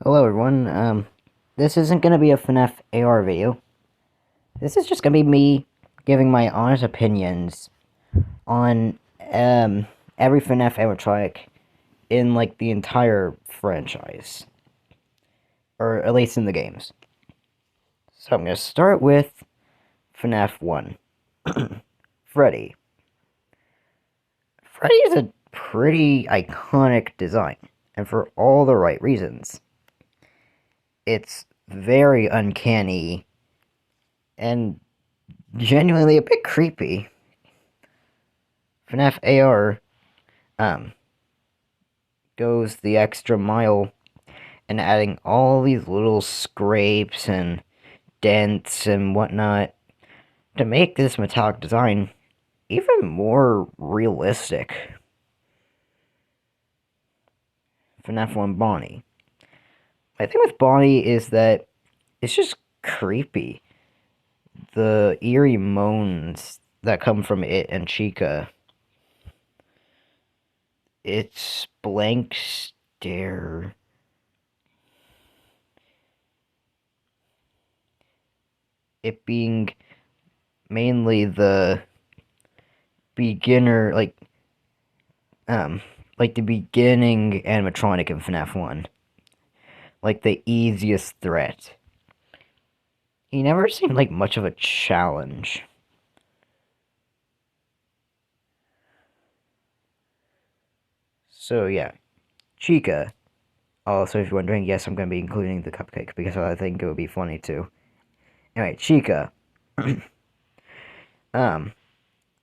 Hello everyone, this isn't gonna be a FNAF AR video. This is just gonna be me giving my honest opinions on, every FNAF animatronic in, like, the entire franchise. Or at least in the games. So I'm gonna start with FNAF 1. Freddy. Freddy is a pretty iconic design, and for all the right reasons. It's very uncanny and genuinely a bit creepy. FNAF AR goes the extra mile in adding all these little scrapes and dents and whatnot to make this metallic design even more realistic. FNAF 1 Bonnie. My thing with Bonnie is that it's just creepy. The eerie moans that come from it and Chica. Its blank stare. It being mainly the beginner, like the beginning animatronic in FNAF 1. Like the easiest threat. He never seemed like much of a challenge. So yeah, Chica. Also, if you're wondering, yes, I'm going to be including the cupcake because I think it would be funny too. Anyway, Chica. I think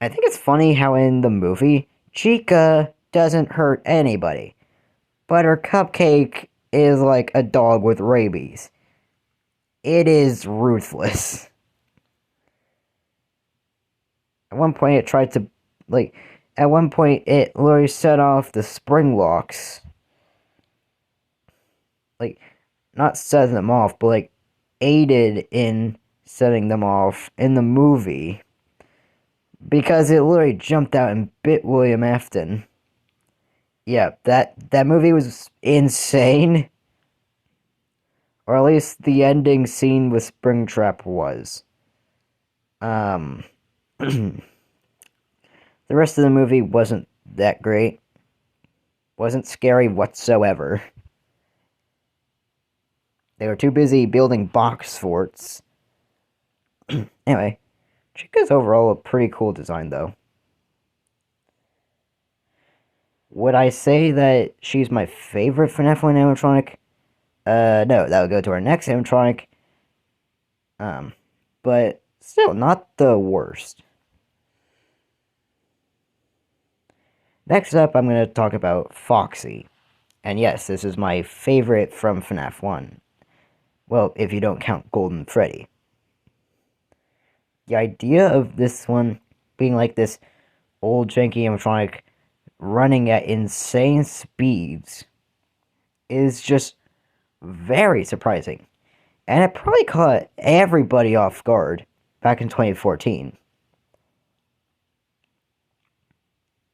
it's funny how in the movie, Chica doesn't hurt anybody, but her cupcake is like a dog with rabies. It is ruthless. At one point, it tried to, like, at one point, it literally set off the spring locks. Like, not setting them off, but, like, aided in setting them off in the movie. Because it literally jumped out and bit William Afton. Yeah, that movie was insane. Or at least the ending scene with Springtrap was. The rest of the movie wasn't that great. Wasn't scary whatsoever. They were too busy building box forts. Anyway, Chica's overall a pretty cool design, though. Would I say that she's my favorite FNAF 1 animatronic? No, that would go to our next animatronic. But still, not the worst. Next up, I'm going to talk about Foxy. And yes, this is my favorite from FNAF 1. Well, if you don't count Golden Freddy. The idea of this one being like this old janky animatronic running at insane speeds is just very surprising. And it probably caught everybody off guard back in 2014.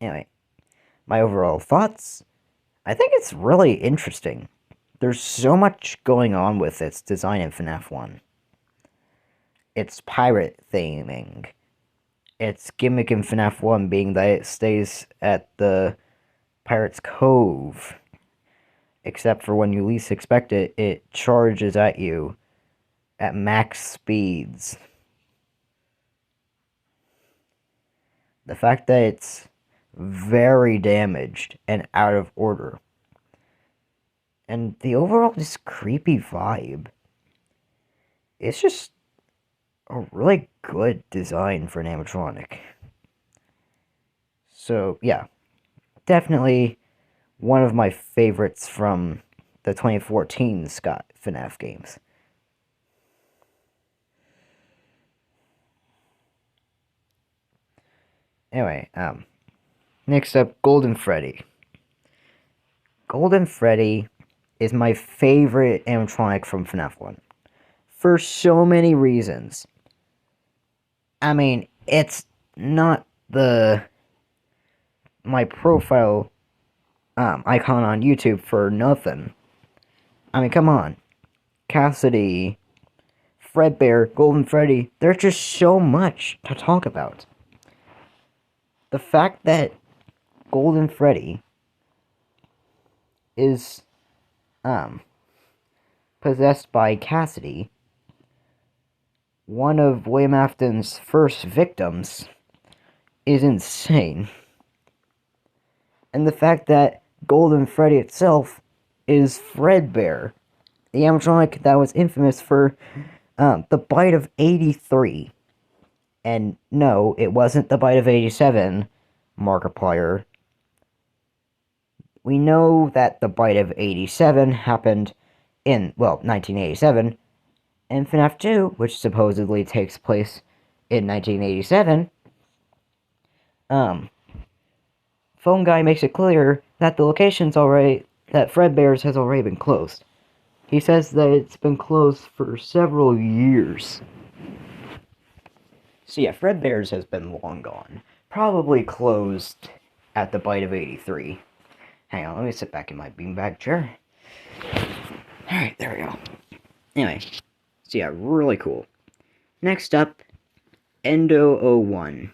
Anyway, my overall thoughts, I think it's really interesting. There's so much going on with its design in FNAF 1. Its pirate theming. Its gimmick in FNAF 1 being that it stays at the Pirate's Cove. Except for when you least expect it, it charges at you at max speeds. The fact that it's very damaged and out of order. And the overall just creepy vibe. It's just a really good design for an animatronic. So, yeah. Definitely one of my favorites from the 2014 Scott FNAF games. Anyway, next up, Golden Freddy. Golden Freddy is my favorite animatronic from FNAF 1. For so many reasons. I mean, it's not my profile icon on YouTube for nothing. I mean, come on. Cassidy, Fredbear, Golden Freddy, there's just so much to talk about. The fact that Golden Freddy is, possessed by Cassidy, one of William Afton's first victims, is insane. And the fact that Golden Freddy itself is Fredbear, the animatronic that was infamous for the bite of 83. And no, it wasn't the bite of 87, Markiplier. We know that the bite of 87 happened in, well, 1987, and FNAF 2, which supposedly takes place in 1987, Phone Guy makes it clear that the location's already, that Fredbear's has already been closed. He says that it's been closed for several years. So yeah, Fredbear's has been long gone. Probably closed at the bite of 83. Hang on, let me sit back in my beanbag chair. Alright, there we go. Anyway, so yeah, really cool. Next up, Endo-01.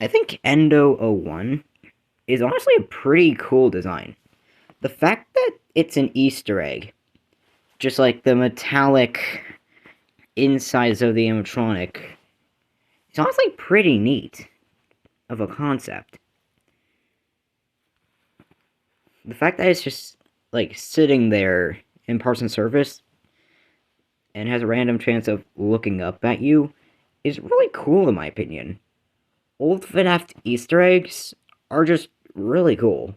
I think Endo-01 is honestly a pretty cool design. The fact that it's an Easter egg, just like the metallic insides of the animatronic, it's honestly pretty neat of a concept. The fact that it's just, like, sitting there in parts and surface and has a random chance of looking up at you is really cool in my opinion. Old FNAF Easter eggs are just really cool.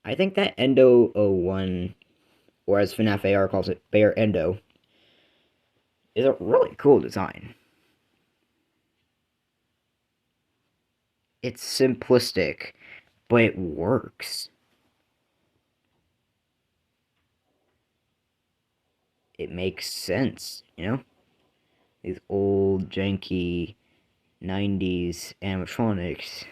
I think that Endo-01, or as FNAF AR calls it, Bear Endo, is a really cool design. It's simplistic, but it works. It makes sense, you know? These old, janky 90s animatronics,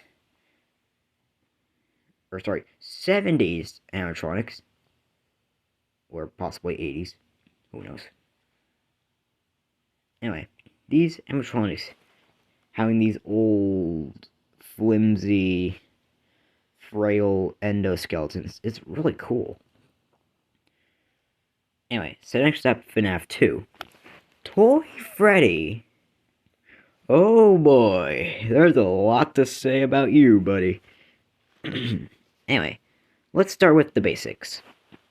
or sorry, 70s animatronics, or possibly 80s, who knows. Anyway, these animatronics having these old, flimsy, frail endoskeletons is really cool. Anyway, so next up, FNAF 2. Toy Freddy. Oh boy, there's a lot to say about you, buddy. Anyway, let's start with the basics.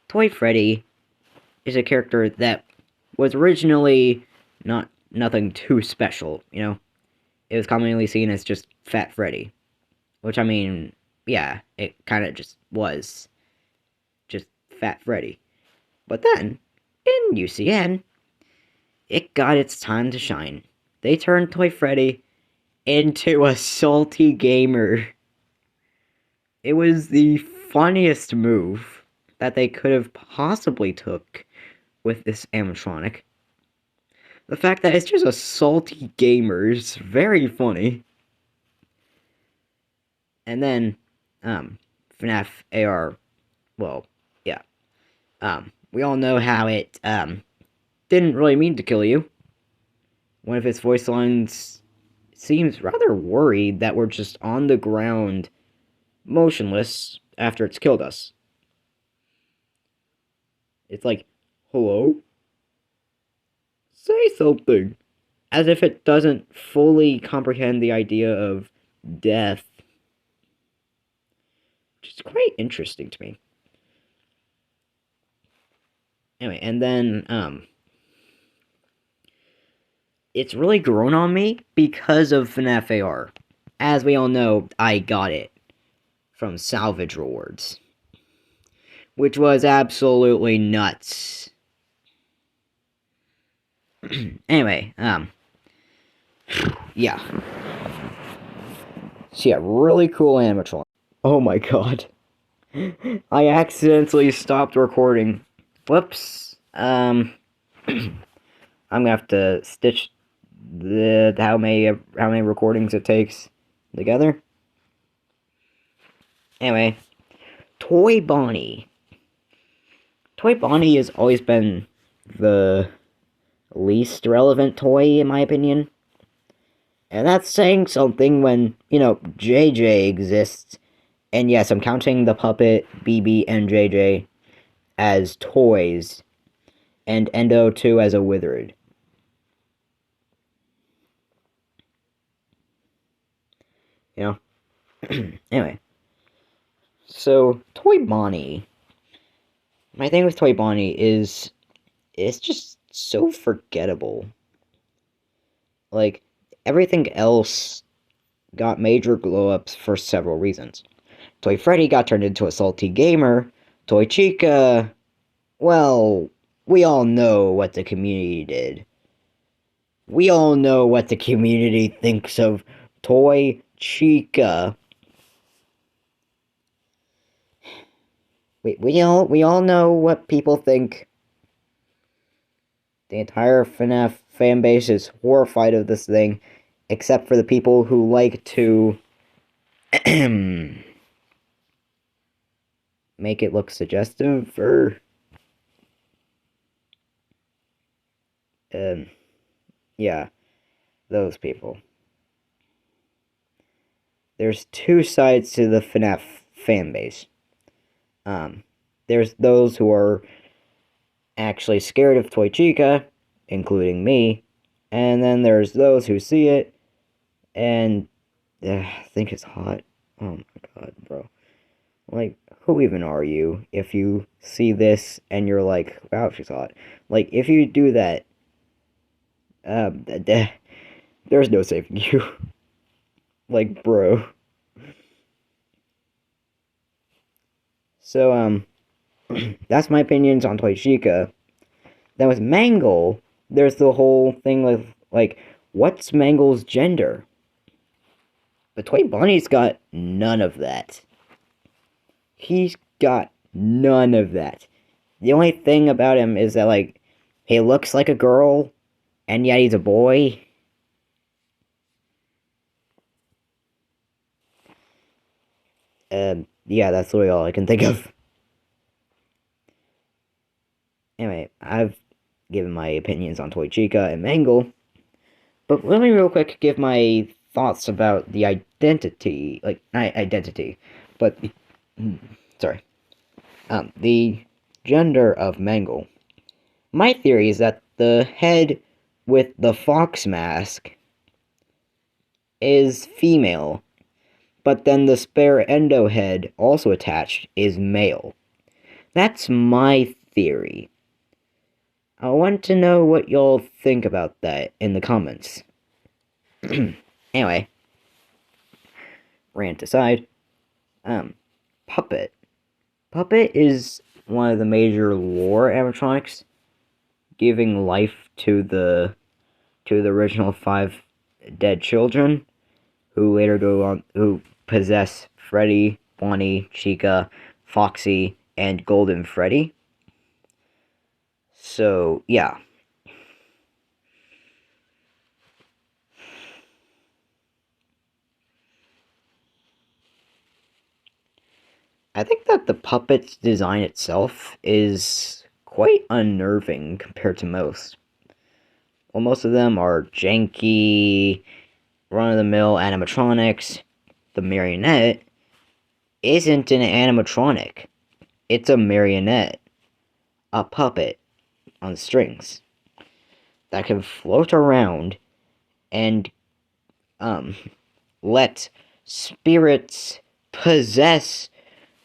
Toy Freddy is a character that was originally nothing too special, you know? It was commonly seen as just Fat Freddy. Which, I mean, yeah, it kind of just was. Just Fat Freddy. But then, in UCN, it got its time to shine. They turned Toy Freddy into a salty gamer. It was the funniest move that they could have possibly took with this animatronic. The fact that it's just a salty gamer is very funny. And then, FNAF AR, well, yeah. We all know how it, didn't really mean to kill you. One of its voice lines seems rather worried that we're just on the ground, motionless, after it's killed us. It's like, hello? Say something. As if it doesn't fully comprehend the idea of death. Which is quite interesting to me. Anyway, and then, it's really grown on me because of FNAF AR. As we all know, I got it from Salvage Rewards. Which was absolutely nuts. Anyway, yeah. So yeah, really cool animatronic. Oh my god. I accidentally stopped recording. Whoops. I'm gonna have to stitch the how many recordings it takes together. Anyway, Toy Bonnie. Toy Bonnie has always been the least relevant toy, in my opinion. And that's saying something when, JJ exists. And yes, I'm counting the puppet, BB, and JJ as toys, and Endo 2 as a Withered. Anyway. So, Toy Bonnie. My thing with Toy Bonnie is, it's just so forgettable. Like, everything else got major glow-ups for several reasons. Toy Freddy got turned into a salty gamer. Toy Chica, well, we all know what the community did. We all know what the community thinks of Toy Chica. We all know what people think. The entire FNAF fanbase is horrified of this thing, except for the people who like to make it look suggestive, or yeah, those people. There's two sides to the FNAF fanbase. There's those who are actually scared of Toy Chica, including me, and then there's those who see it and think it's hot. Oh my god, bro. Like, who even are you if you see this and you're like, wow, she's hot? Like, if you do that, there's no saving you. Like, bro. So, that's my opinions on Toy Chica. Then with Mangle, there's the whole thing with, like, what's Mangle's gender? But Toy Bonnie's got none of that. He's got none of that. The only thing about him is that, like, he looks like a girl, and yet he's a boy. Yeah, that's really all I can think of. Anyway, I've given my opinions on Toy Chica and Mangle, but let me real quick give my thoughts about the identity, not identity, but, sorry, the gender of Mangle. My theory is that the head with the fox mask is female, but then the spare endo head, also attached, is male. That's my theory. I want to know what y'all think about that in the comments. Anyway, rant aside, Puppet. Puppet is one of the major lore animatronics, giving life to the original 5 dead children, who later go on, who possess Freddy, Bonnie, Chica, Foxy, and Golden Freddy. So, yeah. I think that the puppet's design itself is quite unnerving compared to most. Well, most of them are janky, run-of-the-mill animatronics. The marionette isn't an animatronic. It's a marionette. A puppet on strings that can float around and let spirits possess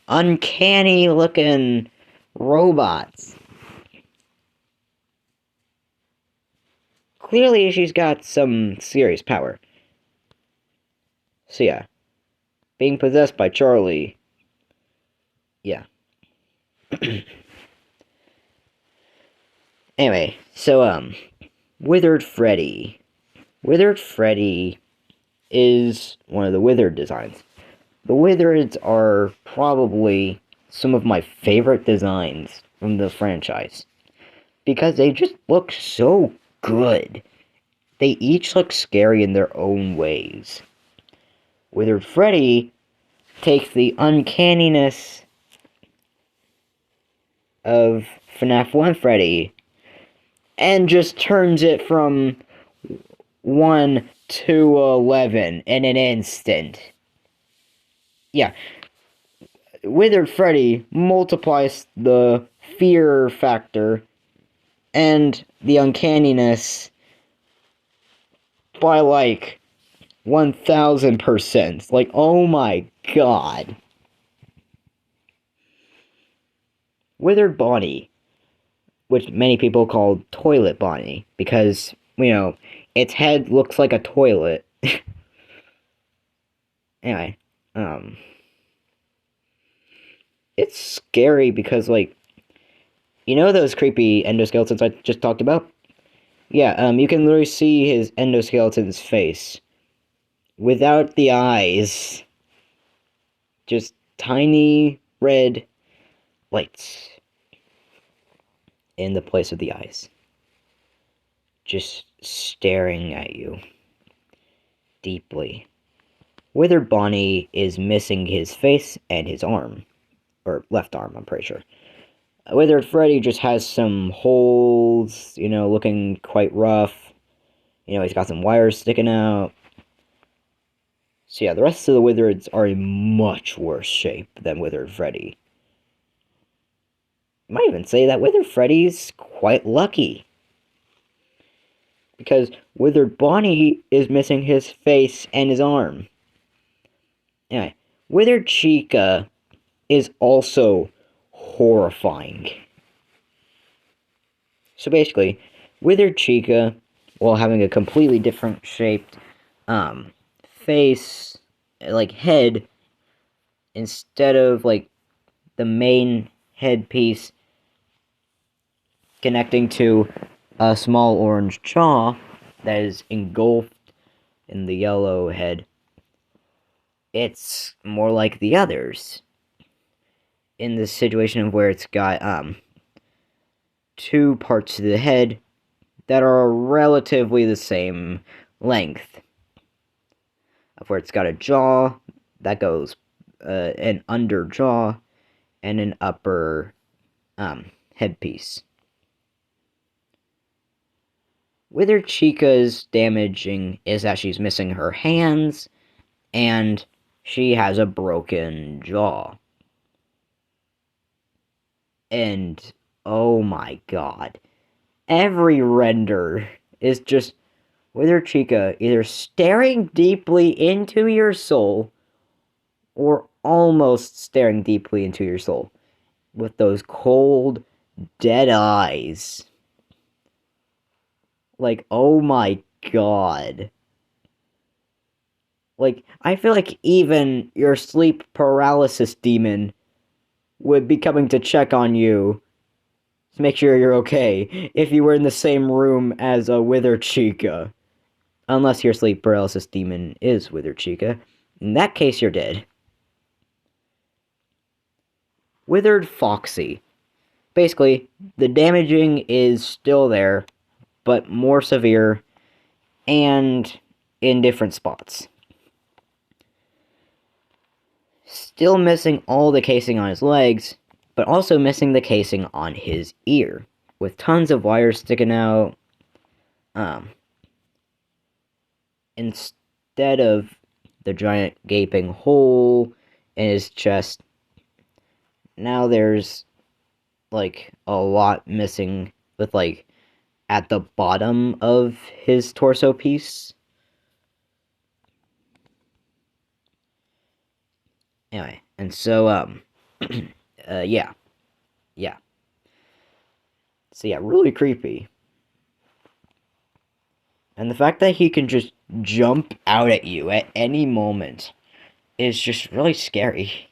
uncanny looking robots. Clearly she's got some serious power. So yeah, being possessed by Charlie, yeah. Anyway, so, Withered Freddy. Withered Freddy is one of the Withered designs. The Withereds are probably some of my favorite designs from the franchise, because they just look so good. They each look scary in their own ways. Withered Freddy takes the uncanniness of FNAF 1 Freddy and just turns it from 1 to 11 in an instant. Yeah. Withered Freddy multiplies the fear factor and the uncanniness by like 1000%. Like, oh my god. Withered Bonnie, which many people call Toilet Bonnie, because, its head looks like a toilet. Anyway, it's scary because, like, those creepy endoskeletons I just talked about? Yeah, you can literally see his endoskeleton's face. Without the eyes. Just tiny red lights in the place of the eyes. Just staring at you. Deeply. Withered Bonnie is missing his face and his arm. Or left arm, I'm pretty sure. Withered Freddy just has some holes, looking quite rough. He's got some wires sticking out. So yeah, the rest of the Withereds are in much worse shape than Withered Freddy. You might even say that Withered Freddy's quite lucky. Because Withered Bonnie is missing his face and his arm. Anyway, Withered Chica is also horrifying. So basically, Withered Chica, while having a completely different shaped face, like head, instead of like the main headpiece connecting to a small orange jaw that is engulfed in the yellow head, it's more like the others. In the situation where it's got two parts of the head that are relatively the same length. Of where it's got a jaw that goes an under jaw and an upper headpiece. Withered Chica's damaging is that she's missing her hands and she has a broken jaw. And oh my god, every render is just Withered Chica either staring deeply into your soul or almost staring deeply into your soul with those cold, dead eyes. Like, oh my god. Like, I feel like even your sleep paralysis demon would be coming to check on you to make sure you're okay if you were in the same room as a Withered Chica. Unless your sleep paralysis demon is Withered Chica. In that case, you're dead. Withered Foxy. Basically, the damaging is still there, but more severe and in different spots. Still missing all the casing on his legs, but also missing the casing on his ear, with tons of wires sticking out. Instead of the giant gaping hole in his chest, now there's like a lot missing with like at the bottom of his torso piece. Anyway, and so yeah. So yeah, really creepy. And the fact that he can just jump out at you at any moment is just really scary.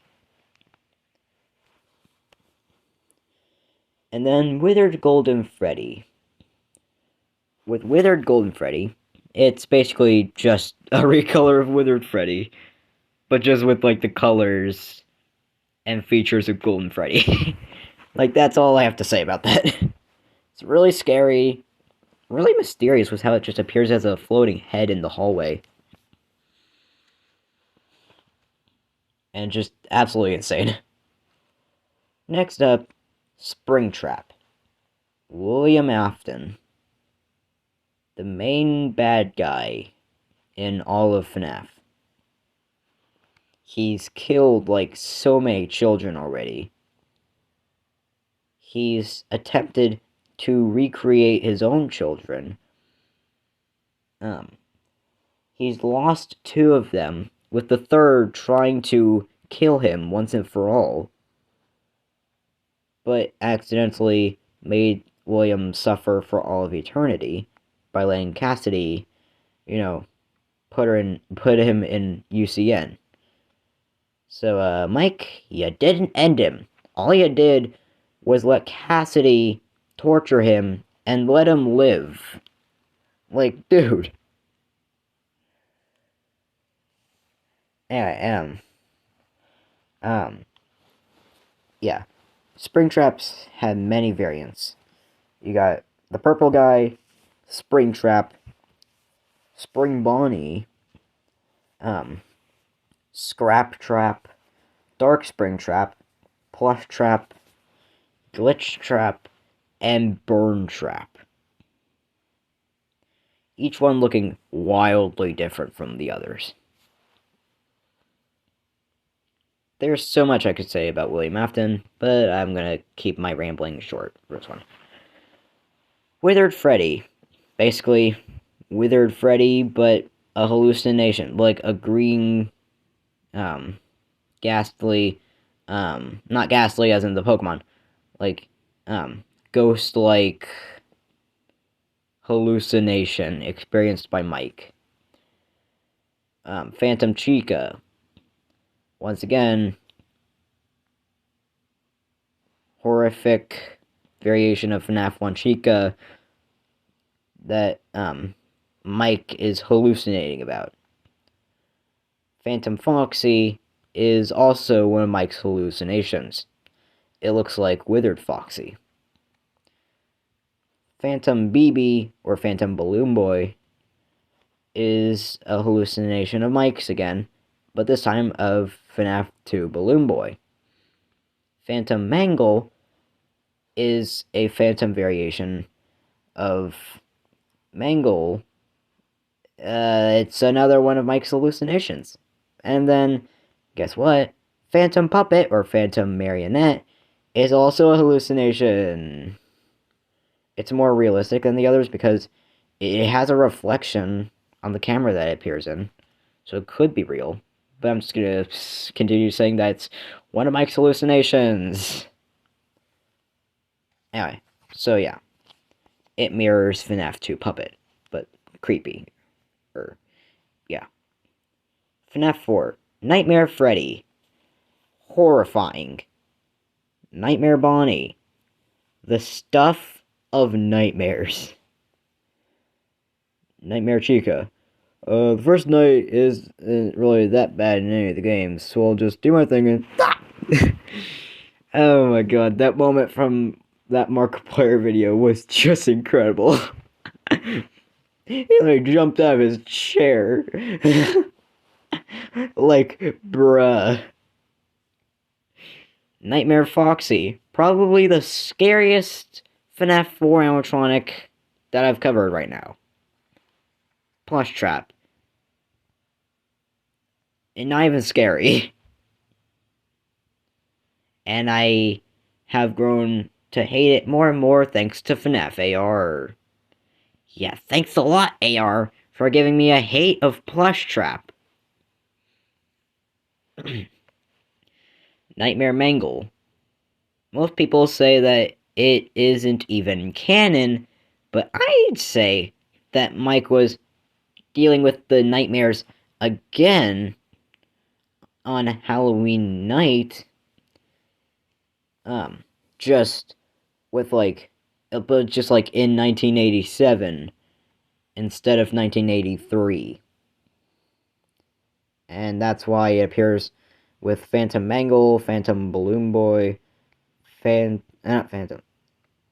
And then Withered Golden Freddy. With Withered Golden Freddy, it's basically just a recolor of Withered Freddy, but just with like the colors and features of Golden Freddy. Like, that's all I have to say about that. It's really scary. Really mysterious with how it just appears as a floating head in the hallway. And just absolutely insane. Next up, Springtrap. William Afton. The main bad guy in all of FNAF. He's killed, like, so many children already. He's attempted to recreate his own children. He's lost 2 of them, with the 3rd trying to kill him once and for all, but accidentally made William suffer for all of eternity by letting Cassidy, put him in UCN. So, Mike, you didn't end him. All you did was let Cassidy torture him and let him live. Like, dude. Anyway, yeah. Springtraps had many variants. You got the purple guy, Springtrap, Spring Bonnie, Scrap Trap, Dark Springtrap, Plush Trap, Glitch Trap, and Burn Trap. Each one looking wildly different from the others. There's so much I could say about William Afton, but I'm gonna keep my rambling short for this one. Withered Freddy. Basically, Withered Freddy, but a hallucination. Like a green, ghastly, not ghastly as in the Pokemon. Like, ghost-like hallucination experienced by Mike. Phantom Chica. Once again, horrific variation of FNAF 1 Chica that Mike is hallucinating about. Phantom Foxy is also one of Mike's hallucinations. It looks like Withered Foxy. Phantom Baby, or Phantom Balloon Boy, is a hallucination of Mike's again, but this time of FNAF 2 Balloon Boy. Phantom Mangle is a phantom variation of Mangle. It's another one of Mike's hallucinations. And then, guess what? Phantom Puppet, or Phantom Marionette, is also a hallucination. It's more realistic than the others because it has a reflection on the camera that it appears in, so it could be real. But I'm just gonna continue saying that it's one of Mike's hallucinations. Anyway, so yeah. It mirrors FNAF 2 Puppet, but creepy. Yeah. FNAF 4. Nightmare Freddy. Horrifying. Nightmare Bonnie. The stuff of nightmares. Nightmare Chica. The first night isn't really that bad in any of the games, so I'll just do my thing and... Oh my god, that moment from that Markiplier video was just incredible. He like jumped out of his chair. Like, bruh. Nightmare Foxy. Probably the scariest FNAF 4 animatronic that I've covered right now. Plush Trap. And not even scary. And I have grown to hate it more and more thanks to FNAF AR. Yeah, thanks a lot, AR, for giving me a hate of Plush Trap. Nightmare Mangle. Most people say that it isn't even canon, but I'd say that Mike was dealing with the nightmares again on Halloween night. Just with but just like in 1987 instead of 1983. And that's why it appears with Phantom Mangle, Phantom Balloon Boy, not Phantom.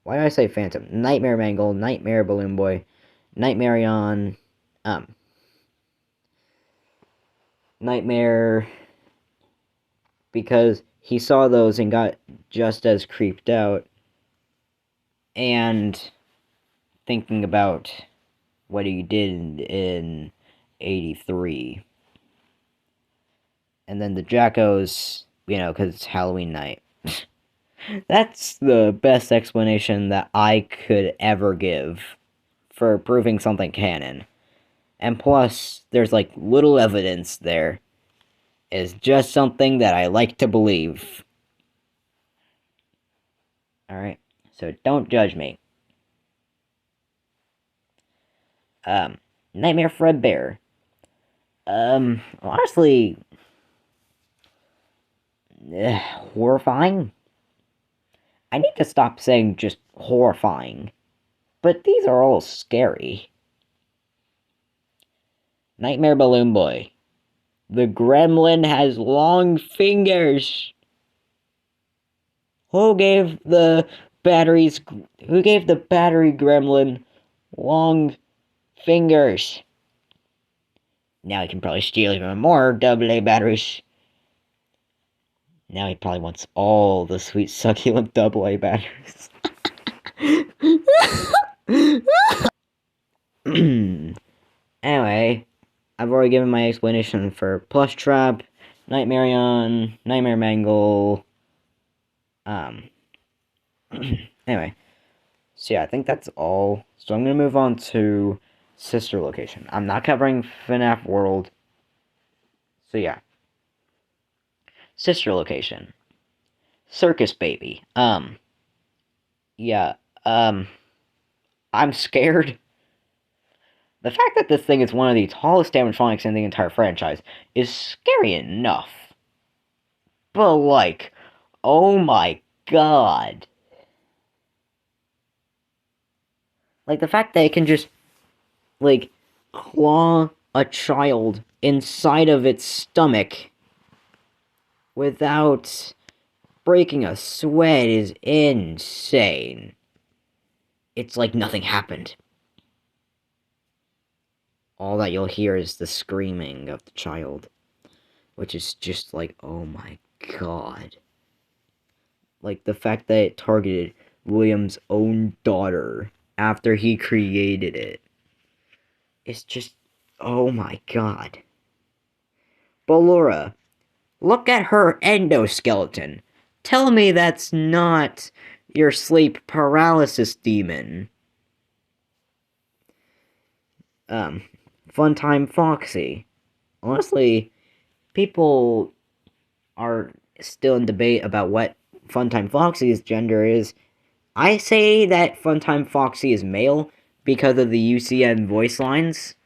Why did I say Phantom? Nightmare Mangle, Nightmare Balloon Boy, Nightmarion, Nightmare, because he saw those and got just as creeped out and thinking about what he did in 83. And then the Jackos, because it's Halloween night. That's the best explanation that I could ever give for proving something canon. And plus, there's like little evidence there. It's just something that I like to believe. Alright, so don't judge me. Nightmare Fredbear. Honestly, horrifying? I need to stop saying just horrifying. But these are all scary. Nightmare Balloon Boy. The gremlin has long fingers. Who gave the battery gremlin long fingers? Now he can probably steal even more AA batteries. Now he probably wants all the sweet succulent AA batteries. Anyway, I've already given my explanation for Plush Trap, Nightmarion, Nightmare Mangle. Anyway, so yeah, I think that's all. So I'm gonna move on to Sister Location. I'm not covering FNAF World. So yeah. Sister Location. Circus Baby. Yeah, I'm scared. The fact that this thing is one of the tallest animatronics in the entire franchise is scary enough. But, like, oh my god. Like, the fact that it can just, like, claw a child inside of its stomach without breaking a sweat is insane. It's like nothing happened. All that you'll hear is the screaming of the child, which is just like, oh my god. Like, the fact that it targeted William's own daughter after he created it. It's just, oh my god. Bora, look at her endoskeleton. Tell me that's not your sleep paralysis demon. Funtime Foxy. Honestly, people are still in debate about what Funtime Foxy's gender is. I say that Funtime Foxy is male because of the UCN voice lines.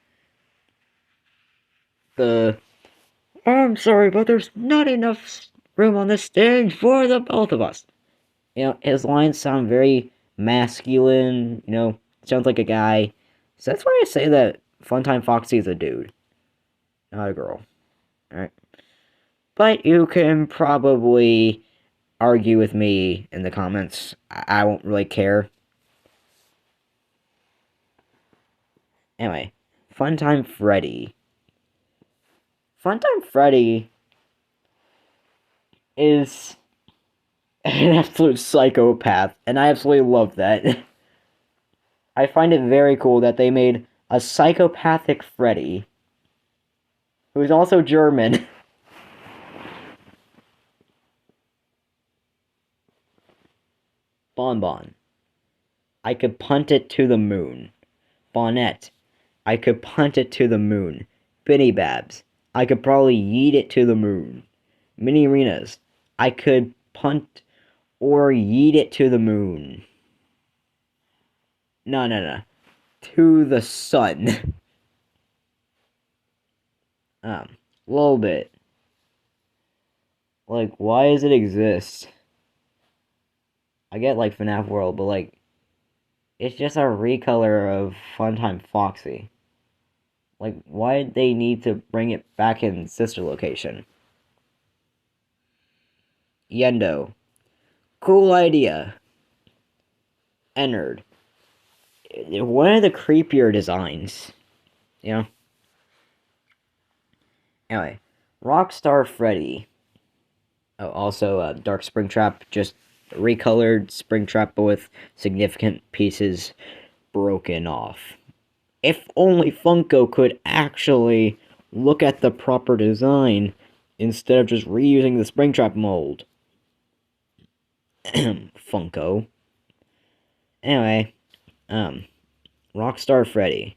I'm sorry, but there's not enough room on the stage for the both of us. His lines sound very masculine, sounds like a guy. So that's why I say that Funtime Foxy is a dude, not a girl. Alright? But you can probably argue with me in the comments. I won't really care. Anyway, Funtime Freddy. Funtime Freddy is an absolute psychopath, and I absolutely love that. I find it very cool that they made a psychopathic Freddy, who is also German. Bonbon. I could punt it to the moon. Bonnet. I could punt it to the moon. Binny Babs. I could probably yeet it to the moon. Mini Arenas. I could punt or yeet it to the moon. No. To the sun. A little bit. Like, why does it exist? I get, like, FNAF World, but, like, it's just a recolor of Funtime Foxy. Like, why did they need to bring it back in Sister Location? Yendo. Cool idea. Ennard. One of the creepier designs. Anyway. Rockstar Freddy. Oh, also, Dark Springtrap just recolored Springtrap, but with significant pieces broken off. If only Funko could actually look at the proper design instead of just reusing the Springtrap mold. Funko. Anyway, Rockstar Freddy.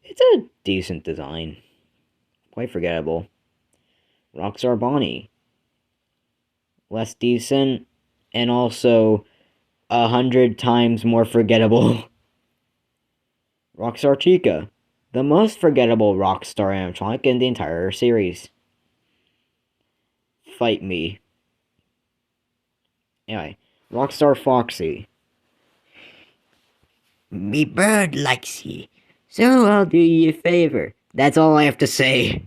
It's a decent design. Quite forgettable. Rockstar Bonnie. Less decent, and also 100 times more forgettable. Rockstar Chica. The most forgettable Rockstar animatronic in the entire series. Fight me. Anyway, Rockstar Foxy. Me bird likes ye, so I'll do ye a favor. That's all I have to say.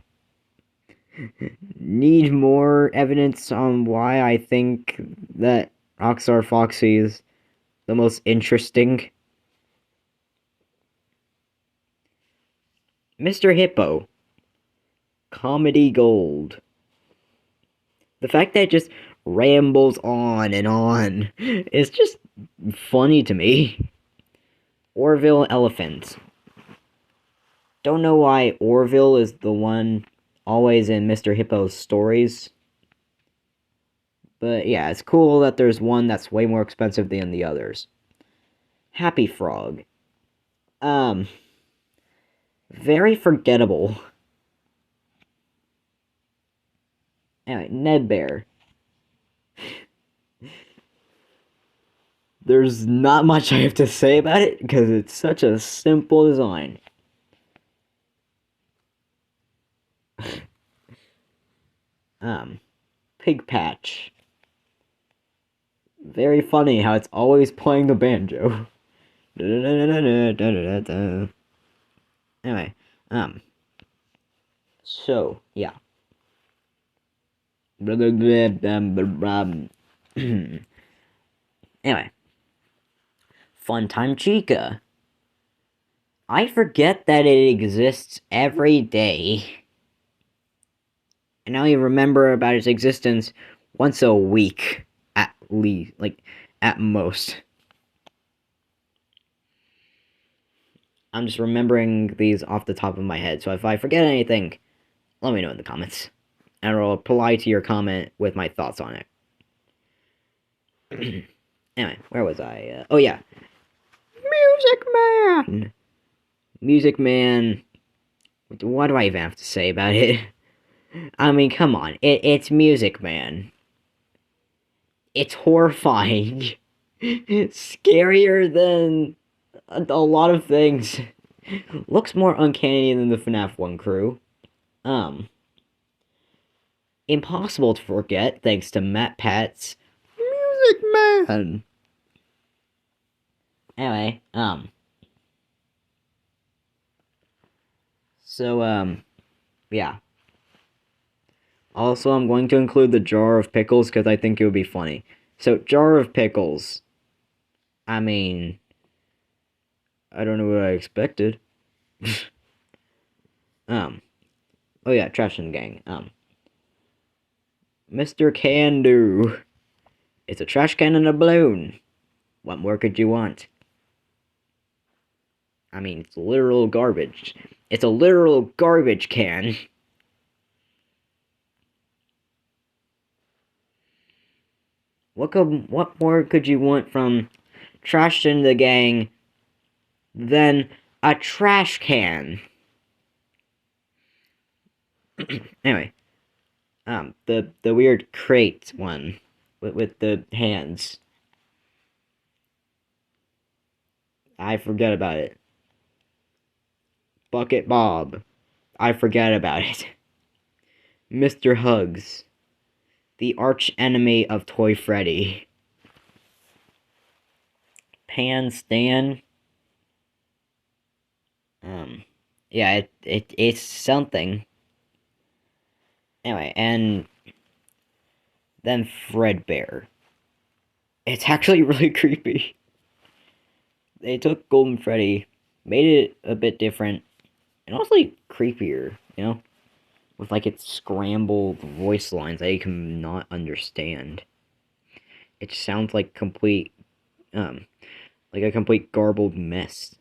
Need more evidence on why I think that Rockstar Foxy is the most interesting? Mr. Hippo. Comedy gold. The fact that it just rambles on and on is just funny to me. Orville Elephant. Don't know why Orville is the one always in Mr. Hippo's stories. But yeah, it's cool that there's one that's way more expensive than the others. Happy Frog. Very forgettable. Anyway, Ned Bear. There's not much I have to say about it, because it's such a simple design. Pig Patch. Very funny how it's always playing the banjo. Anyway, so, yeah. Anyway. Funtime Chica. I forget that it exists every day. And I only remember about its existence once a week, at least, like, at most. I'm just remembering these off the top of my head, so if I forget anything, let me know in the comments. And I'll reply to your comment with my thoughts on it. Anyway, where was I? Oh yeah. Music Man! Music Man. What do I even have to say about it? I mean, come on. It's Music Man. It's horrifying. Scarier than a lot of things. Looks more uncanny than the FNAF 1 crew. Impossible to forget thanks to Matt Pat's Music Man. Anyway, so, yeah. Also, I'm going to include the jar of pickles because I think it would be funny. So, jar of pickles. I mean, I don't know what I expected. Oh yeah, Trash and Gang. Mr. Can Do. It's a trash can and a balloon. What more could you want? I mean, it's literal garbage. It's a literal garbage can. What more could you want from Trash and the Gang than a trash can? Anyway, the weird crate one with the hands. I forget about it. Bucket Bob. I forget about it. Mr. Hugs. The arch enemy of Toy Freddy. Pan Stan. Yeah, it's something. Anyway, and then Fredbear. It's actually really creepy. They took Golden Freddy, made it a bit different, and also creepier, you know? With its scrambled voice lines that you cannot understand. It sounds like like a complete garbled mess.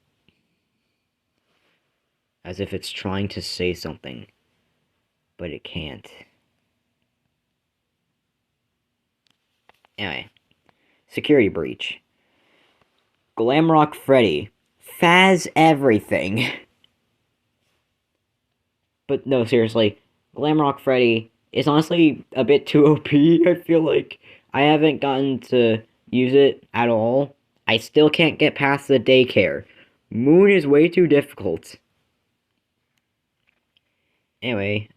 As if it's trying to say something, but it can't. Anyway, security breach. Glamrock Freddy. Faz everything. But no, seriously, Glamrock Freddy is honestly a bit too OP, I feel like. I haven't gotten to use it at all. I still can't get past the daycare. Moon is way too difficult. Anyway,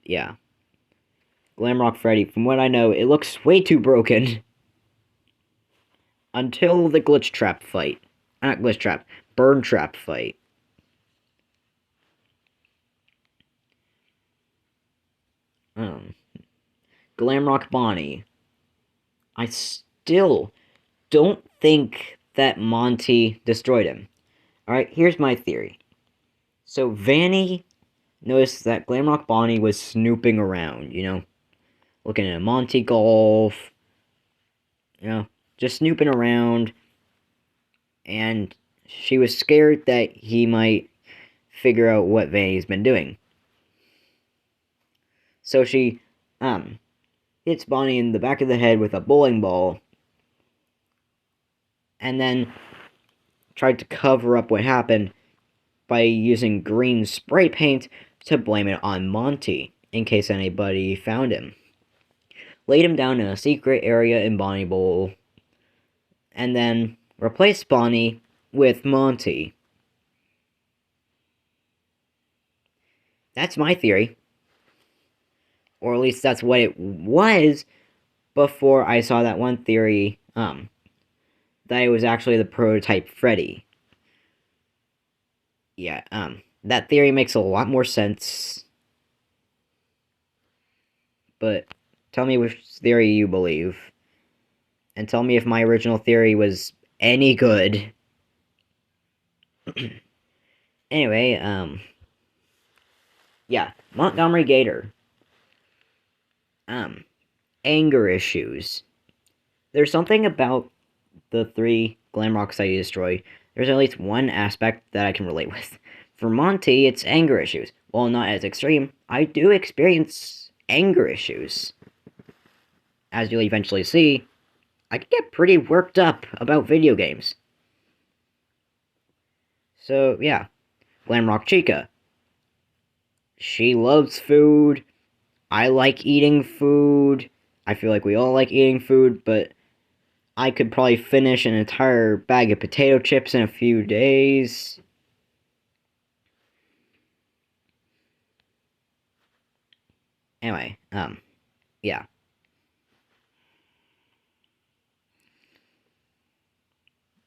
yeah. Glamrock Freddy, from what I know, it looks way too broken. Until the glitch trap fight. Not glitch trap, burn trap fight. Glamrock Bonnie. I still don't think that Monty destroyed him. Alright, here's my theory. So Vanny noticed that Glamrock Bonnie was snooping around, looking at Monty Golf, just snooping around, and she was scared that he might figure out what Vanny's been doing. So she, hits Bonnie in the back of the head with a bowling ball, and then tried to cover up what happened by using green spray paint to blame it on Monty, in case anybody found him. Laid him down in a secret area in Bonnie Bowl, and then replaced Bonnie with Monty. That's my theory. Or at least that's what it was before I saw that one theory, that it was actually the prototype Freddy. Yeah, that theory makes a lot more sense. But tell me which theory you believe. And tell me if my original theory was any good. Anyway, yeah, Montgomery Gator. Anger issues. There's something about the 3 Glamrocks I destroyed. There's at least one aspect that I can relate with. For Monty, it's anger issues. While not as extreme, I do experience anger issues. As you'll eventually see, I can get pretty worked up about video games. So, yeah. Glamrock Chica. She loves food. I like eating food. I feel like we all like eating food, but I could probably finish an entire bag of potato chips in a few days. Anyway, yeah.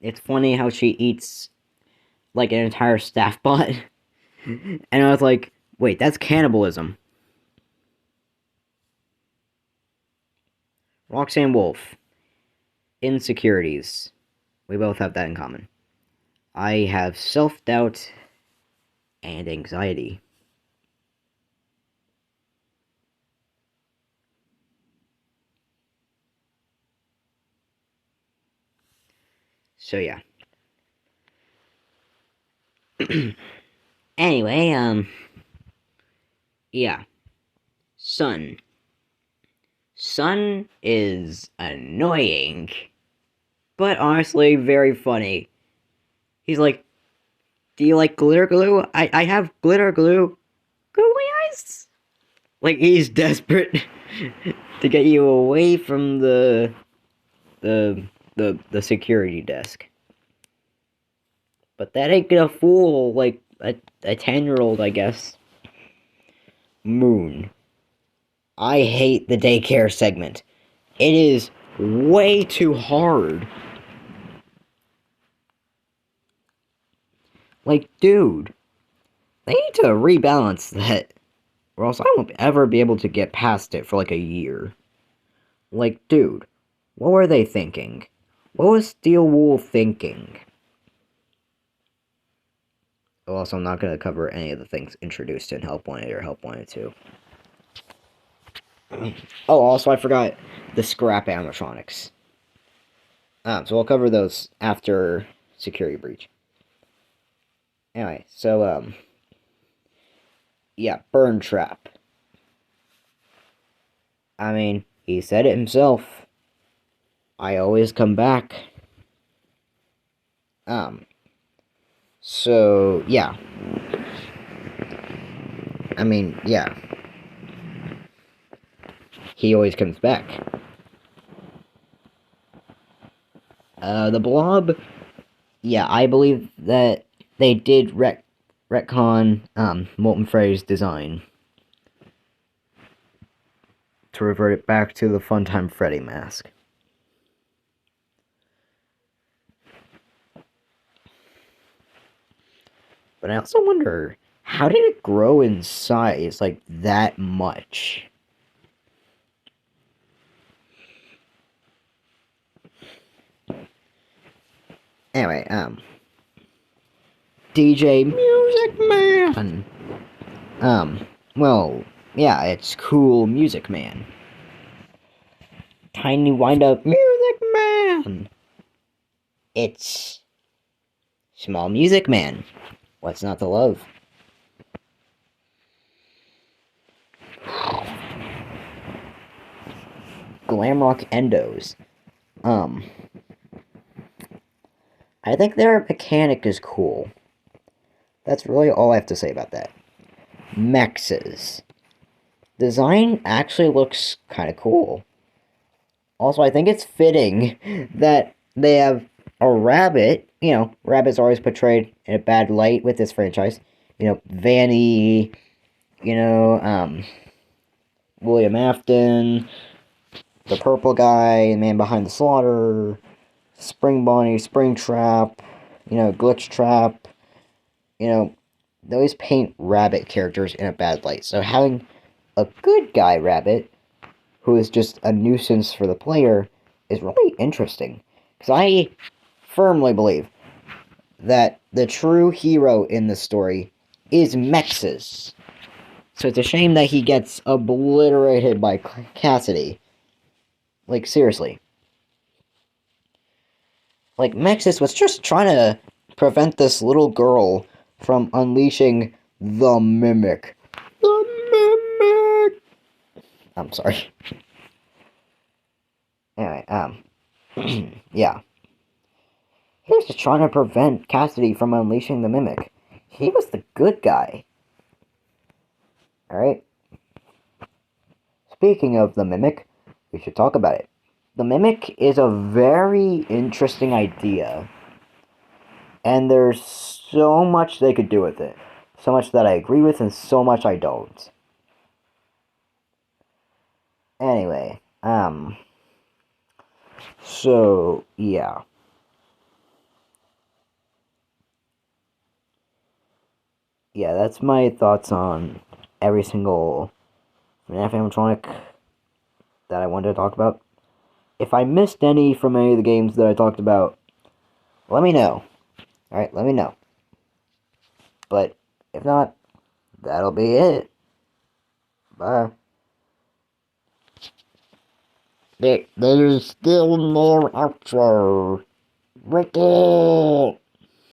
It's funny how she eats, like, an entire staff bot. And I was like, wait, that's cannibalism. Roxanne Wolf. Insecurities. We both have that in common. I have self-doubt and anxiety. So, yeah. Anyway, yeah. Sun. Sun is annoying, but honestly very funny. He's like, do you like glitter glue? I have glitter glue. Googly eyes? Like, he's desperate to get you away from the security desk. But that ain't gonna fool, like, a 10-year-old, I guess. Moon. I hate the daycare segment. It is way too hard. Like, dude, they need to rebalance that, or else I won't ever be able to get past it for like a year. Like, dude, what were they thinking? What was Steel Wool thinking? Also, I'm not going to cover any of the things introduced in Help Wanted or Help Wanted 2. Oh, also I forgot the scrap animatronics. So we'll cover those after security breach. Anyway, so yeah, burn trap. I mean, he said it himself. I always come back. So yeah. I mean, yeah. He always comes back. The blob, yeah, I believe that they did retcon Molten Freddy's design to revert it back to the Funtime Freddy mask. But I also wonder, how did it grow in size like that much? Anyway, DJ Music Man. Well, yeah, it's cool Music Man. Tiny wind up Music Man. It's small Music Man. What's not to love? Glamrock Endos. I think their mechanic is cool. That's really all I have to say about that. Mexes. Design actually looks kind of cool. Also, I think it's fitting that they have a rabbit. You know, rabbits are always portrayed in a bad light with this franchise. You know, Vanny, William Afton, the purple guy, the man behind the slaughter, Spring Bonnie, Spring Trap, Glitch Trap. They always paint rabbit characters in a bad light. So having a good guy rabbit, who is just a nuisance for the player, is really interesting. Because I firmly believe that the true hero in the story is Mexes. So it's a shame that he gets obliterated by Cassidy. Like, seriously. Like, Mexes was just trying to prevent this little girl from unleashing the Mimic. The Mimic! I'm sorry. Anyway, yeah. He was just trying to prevent Cassidy from unleashing the Mimic. He was the good guy. Alright? Speaking of the Mimic, we should talk about it. The Mimic is a very interesting idea. And there's so much they could do with it. So much that I agree with and so much I don't. Anyway, so, yeah. Yeah, that's my thoughts on every single FNAF animatronic that I wanted to talk about. If I missed any from any of the games that I talked about, let me know. Alright, let me know. But, if not, that'll be it. Bye. There's still more outro. Ricky!